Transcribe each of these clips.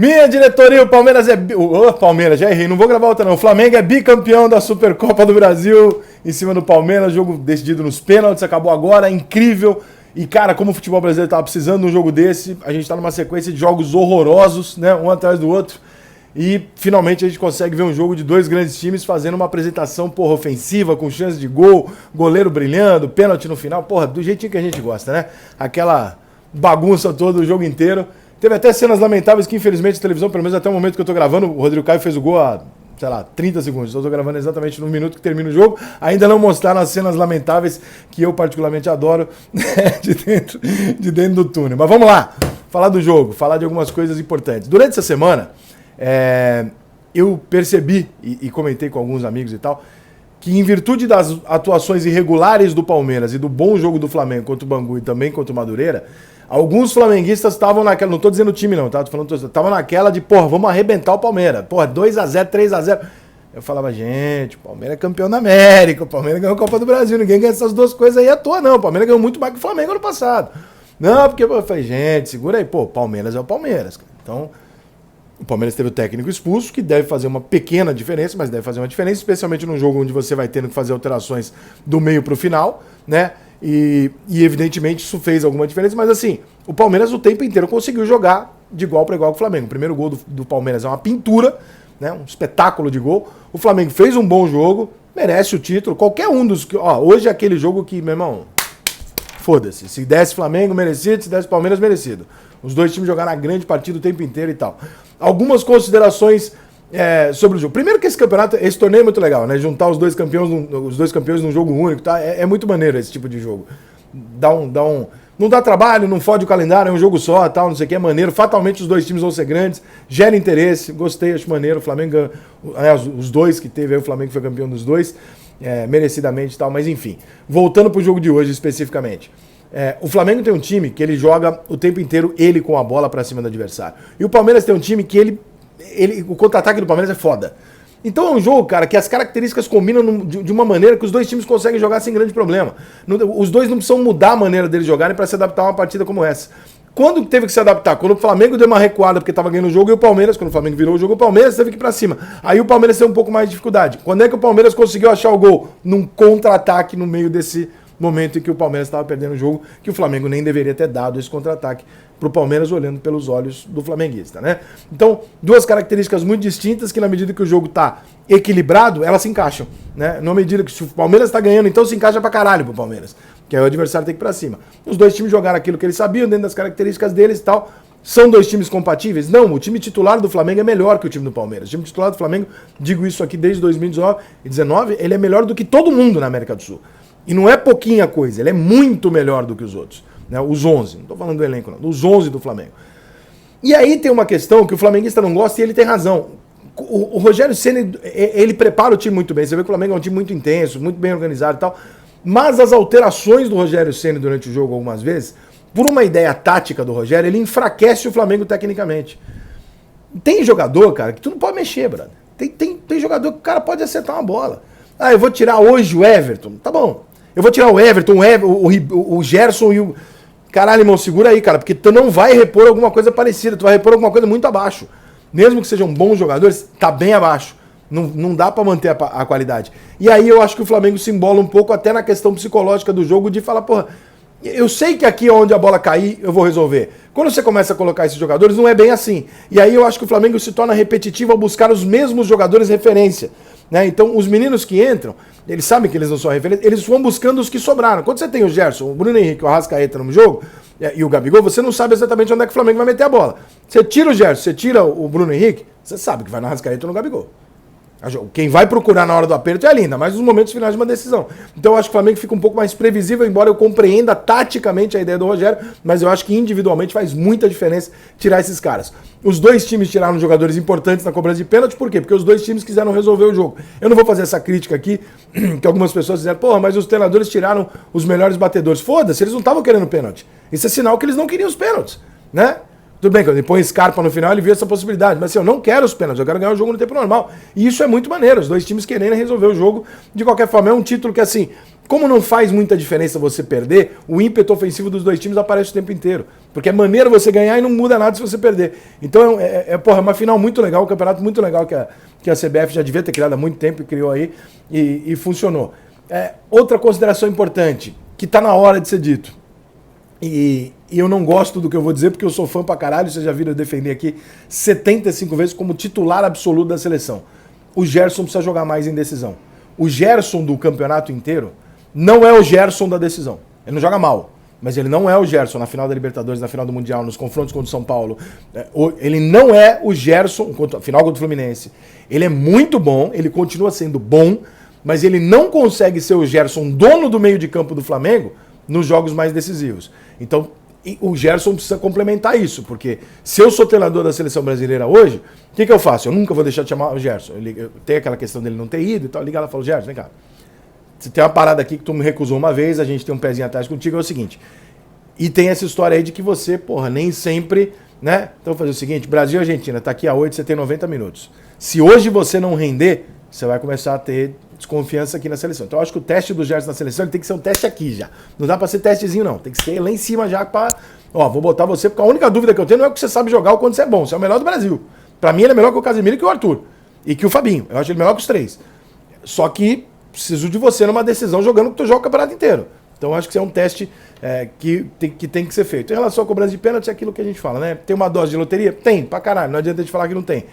Minha diretoria, o Palmeiras é... Palmeiras, já errei, não vou gravar outra não. O Flamengo é bicampeão da Supercopa do Brasil em cima do Palmeiras, jogo decidido nos pênaltis, acabou agora, incrível. E, cara, como o futebol brasileiro estava precisando de um jogo desse, a gente está numa sequência de jogos horrorosos, né, um atrás do outro. E, finalmente, a gente consegue ver um jogo de dois grandes times fazendo uma apresentação, porra, ofensiva, com chance de gol, goleiro brilhando, pênalti no final, porra, do jeitinho que a gente gosta, né? Aquela bagunça toda o jogo inteiro. Teve até cenas lamentáveis que, infelizmente, a televisão, pelo menos até o momento que eu tô gravando, o Rodrigo Caio fez o gol há, sei lá, 30 segundos. Eu tô gravando exatamente no minuto que termina o jogo. Ainda não mostraram as cenas lamentáveis que eu particularmente adoro, né, de dentro do túnel. Mas vamos lá, falar do jogo, falar de algumas coisas importantes. Durante essa semana, eu percebi, e comentei com alguns amigos e tal, que em virtude das atuações irregulares do Palmeiras e do bom jogo do Flamengo contra o Bangu e também contra o Madureira, alguns flamenguistas estavam naquela, não tô dizendo o time não, tá? Tô falando, estavam naquela de, porra, vamos arrebentar o Palmeiras. Porra, 2x0, 3x0. Eu falava, gente, o Palmeiras é campeão da América, o Palmeiras ganhou a Copa do Brasil, ninguém ganha essas duas coisas aí à toa, não. O Palmeiras ganhou muito mais que o Flamengo ano passado. Não, porque eu falei, gente, segura aí, pô, o Palmeiras é o Palmeiras. Então, o Palmeiras teve o técnico expulso, que deve fazer uma pequena diferença, mas deve fazer uma diferença, especialmente num jogo onde você vai tendo que fazer alterações do meio pro final, né? E evidentemente isso fez alguma diferença, mas assim, o Palmeiras o tempo inteiro conseguiu jogar de igual para igual com o Flamengo. O primeiro gol do Palmeiras é uma pintura, né, um espetáculo de gol. O Flamengo fez um bom jogo, merece o título. Qualquer um dos... hoje é aquele jogo que, meu irmão, foda-se. Se desse Flamengo, merecido. Se desse Palmeiras, merecido. Os dois times jogaram a grande partida o tempo inteiro e tal. Algumas considerações sobre o jogo. Primeiro que esse campeonato, esse torneio é muito legal, né? Juntar os dois campeões num jogo único, tá? É muito maneiro esse tipo de jogo. Não dá trabalho, não fode o calendário, é um jogo só, tal, não sei o que, é maneiro. Fatalmente os dois times vão ser grandes, gera interesse, gostei, acho maneiro. O Flamengo, os dois que teve aí, o Flamengo foi campeão dos dois, merecidamente e tal, mas enfim. Voltando pro jogo de hoje especificamente. O Flamengo tem um time que ele joga o tempo inteiro ele com a bola pra cima do adversário. E o Palmeiras tem um time que o contra-ataque do Palmeiras é foda. Então é um jogo, cara, que as características combinam de uma maneira que os dois times conseguem jogar sem grande problema. Os dois não precisam mudar a maneira deles jogarem para se adaptar a uma partida como essa. Quando teve que se adaptar? Quando o Flamengo deu uma recuada porque estava ganhando o jogo e o Palmeiras, quando o Flamengo virou o jogo, o Palmeiras teve que ir para cima. Aí o Palmeiras teve um pouco mais de dificuldade. Quando é que o Palmeiras conseguiu achar o gol? Num contra-ataque no meio desse momento em que o Palmeiras estava perdendo o jogo, que o Flamengo nem deveria ter dado esse contra-ataque para o Palmeiras olhando pelos olhos do flamenguista, né? Então, duas características muito distintas que na medida que o jogo tá equilibrado, elas se encaixam, né? Na medida que se o Palmeiras está ganhando, então se encaixa pra caralho pro Palmeiras, que aí o adversário tem que ir pra cima. Os dois times jogaram aquilo que eles sabiam, dentro das características deles e tal. São dois times compatíveis? Não, o time titular do Flamengo é melhor que o time do Palmeiras. O time titular do Flamengo, digo isso aqui desde 2019, ele é melhor do que todo mundo na América do Sul. E não é pouquinha coisa, ele é muito melhor do que os outros. Né? Os 11, não estou falando do elenco não, os 11 do Flamengo. E aí tem uma questão que o flamenguista não gosta e ele tem razão. O Rogério Ceni, ele prepara o time muito bem. Você vê que o Flamengo é um time muito intenso, muito bem organizado e tal. Mas as alterações do Rogério Ceni durante o jogo algumas vezes, por uma ideia tática do Rogério, ele enfraquece o Flamengo tecnicamente. Tem jogador, cara, que tu não pode mexer, brother. Tem jogador que o cara pode acertar uma bola. Ah, eu vou tirar hoje o Everton. Tá bom. Eu vou tirar o Everton, o Gerson e o... Caralho, irmão, segura aí, cara, porque tu não vai repor alguma coisa parecida, tu vai repor alguma coisa muito abaixo. Mesmo que sejam bons jogadores, tá bem abaixo. Não dá pra manter a qualidade. E aí eu acho que o Flamengo se embola um pouco até na questão psicológica do jogo de falar, porra, eu sei que aqui onde a bola cair, eu vou resolver. Quando você começa a colocar esses jogadores, não é bem assim. E aí eu acho que o Flamengo se torna repetitivo ao buscar os mesmos jogadores referência. Né? Então, os meninos que entram, eles sabem que eles não são referência, eles vão buscando os que sobraram. Quando você tem o Gerson, o Bruno Henrique, o Arrascaeta no jogo, e o Gabigol, você não sabe exatamente onde é que o Flamengo vai meter a bola. Você tira o Gerson, você tira o Bruno Henrique, você sabe que vai no Arrascaeta ou no Gabigol. Quem vai procurar na hora do aperto é a Linda, mas nos momentos finais de uma decisão. Então eu acho que o Flamengo fica um pouco mais previsível, embora eu compreenda taticamente a ideia do Rogério, mas eu acho que individualmente faz muita diferença tirar esses caras. Os dois times tiraram jogadores importantes na cobrança de pênalti, por quê? Porque os dois times quiseram resolver o jogo. Eu não vou fazer essa crítica aqui, que algumas pessoas disseram, porra, mas os treinadores tiraram os melhores batedores. Foda-se, eles não estavam querendo pênalti. Isso é sinal que eles não queriam os pênaltis, né? Tudo bem, quando ele põe Scarpa no final, ele viu essa possibilidade. Mas assim, eu não quero os pênaltis, eu quero ganhar o jogo no tempo normal. E isso é muito maneiro, os dois times querendo resolver o jogo. De qualquer forma, é um título que assim, como não faz muita diferença você perder, o ímpeto ofensivo dos dois times aparece o tempo inteiro. Porque é maneiro você ganhar e não muda nada se você perder. Então é uma final muito legal, um campeonato muito legal que a CBF já devia ter criado há muito tempo e criou aí e funcionou. Outra consideração importante, que está na hora de ser dito. E eu não gosto do que eu vou dizer, porque eu sou fã pra caralho, vocês já viram eu defender aqui 75 vezes como titular absoluto da seleção. O Gerson precisa jogar mais em decisão. O Gerson do campeonato inteiro não é o Gerson da decisão. Ele não joga mal, mas ele não é o Gerson na final da Libertadores, na final do Mundial, nos confrontos contra o São Paulo. Ele não é o Gerson, final contra o Fluminense. Ele é muito bom, ele continua sendo bom, mas ele não consegue ser o Gerson, dono do meio de campo do Flamengo, nos jogos mais decisivos. Então, o Gerson precisa complementar isso, porque se eu sou treinador da seleção brasileira hoje, o que eu faço? Eu nunca vou deixar de chamar o Gerson. Tem aquela questão dele não ter ido e tal, liga lá e fala, Gerson, vem cá. Você tem uma parada aqui que tu me recusou uma vez, a gente tem um pezinho atrás contigo, é o seguinte. E tem essa história aí de que você, nem sempre, né? Então, vou fazer o seguinte, Brasil e Argentina, tá aqui a 8, você tem 90 minutos. Se hoje você não render, você vai começar a ter desconfiança aqui na seleção. Então eu acho que o teste do Gerson na seleção ele tem que ser um teste aqui já. Não dá pra ser testezinho não, tem que ser lá em cima já pra... vou botar você, porque a única dúvida que eu tenho não é que você sabe jogar ou quando você é bom, você é o melhor do Brasil. Pra mim ele é melhor que o Casemiro e que o Arthur. E que o Fabinho, eu acho ele melhor que os três. Só que preciso de você numa decisão jogando que tu joga o campeonato inteiro. Então eu acho que isso é um teste que tem que ser feito. Em relação à cobrança de pênalti, é aquilo que a gente fala, né? Tem uma dose de loteria? Tem, pra caralho, não adianta a gente falar que não tem.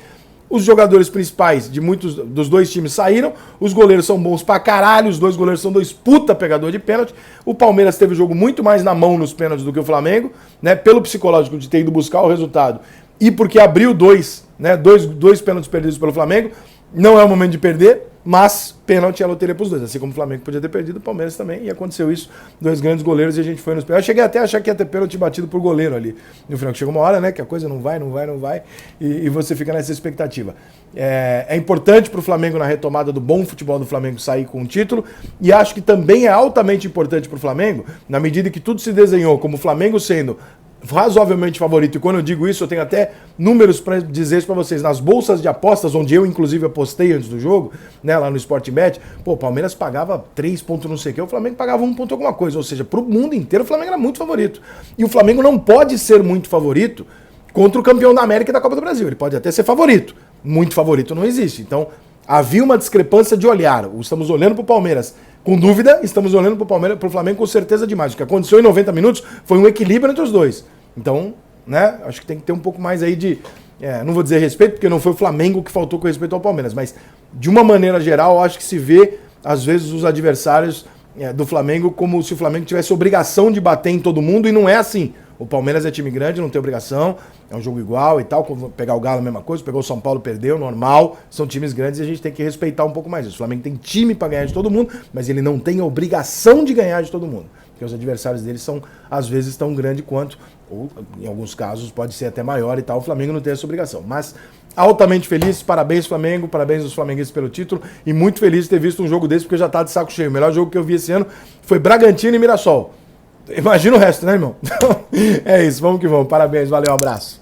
Os jogadores principais de muitos dos dois times saíram, os goleiros são bons pra caralho, os dois goleiros são dois puta pegador de pênalti. O Palmeiras teve o jogo muito mais na mão nos pênaltis do que o Flamengo, né? Pelo psicológico de ter ido buscar o resultado e porque abriu dois pênaltis perdidos pelo Flamengo. Não é o momento de perder, mas pênalti é a loteria pros dois. Assim como o Flamengo podia ter perdido, o Palmeiras também. E aconteceu isso, dois grandes goleiros e a gente foi nos pênaltis. Eu cheguei até a achar que ia ter pênalti batido por goleiro ali. No final, chegou uma hora, né, que a coisa não vai. E você fica nessa expectativa. É importante pro Flamengo na retomada do bom futebol do Flamengo sair com o título. E acho que também é altamente importante pro Flamengo, na medida que tudo se desenhou como o Flamengo sendo razoavelmente favorito, e quando eu digo isso eu tenho até números para dizer isso para vocês, nas bolsas de apostas, onde eu inclusive apostei antes do jogo, né, lá no Sportbet, o Palmeiras pagava 3 pontos não sei o que, o Flamengo pagava 1 ponto alguma coisa, ou seja, pro mundo inteiro o Flamengo era muito favorito, e o Flamengo não pode ser muito favorito contra o campeão da América e da Copa do Brasil, ele pode até ser favorito, muito favorito não existe, então havia uma discrepância de olhar, estamos olhando pro Palmeiras com dúvida, estamos olhando pro Flamengo com certeza demais. O que aconteceu em 90 minutos foi um equilíbrio entre os dois. Então, né, acho que tem que ter um pouco mais aí de... não vou dizer respeito, porque não foi o Flamengo que faltou com respeito ao Palmeiras, mas de uma maneira geral, acho que se vê, às vezes, os adversários do Flamengo como se o Flamengo tivesse obrigação de bater em todo mundo, e não é assim. O Palmeiras é time grande, não tem obrigação, é um jogo igual e tal, pegar o Galo a mesma coisa, pegou o São Paulo, perdeu, normal, são times grandes e a gente tem que respeitar um pouco mais isso. O Flamengo tem time para ganhar de todo mundo, mas ele não tem a obrigação de ganhar de todo mundo, porque os adversários dele são, às vezes, tão grandes quanto, ou em alguns casos pode ser até maior e tal, o Flamengo não tem essa obrigação, mas altamente feliz, parabéns Flamengo, parabéns aos flamenguistas pelo título, e muito feliz de ter visto um jogo desse, porque já tá de saco cheio. O melhor jogo que eu vi esse ano foi Bragantino e Mirassol. Imagina o resto, né, irmão? É isso, vamos que vamos. Parabéns, valeu, um abraço.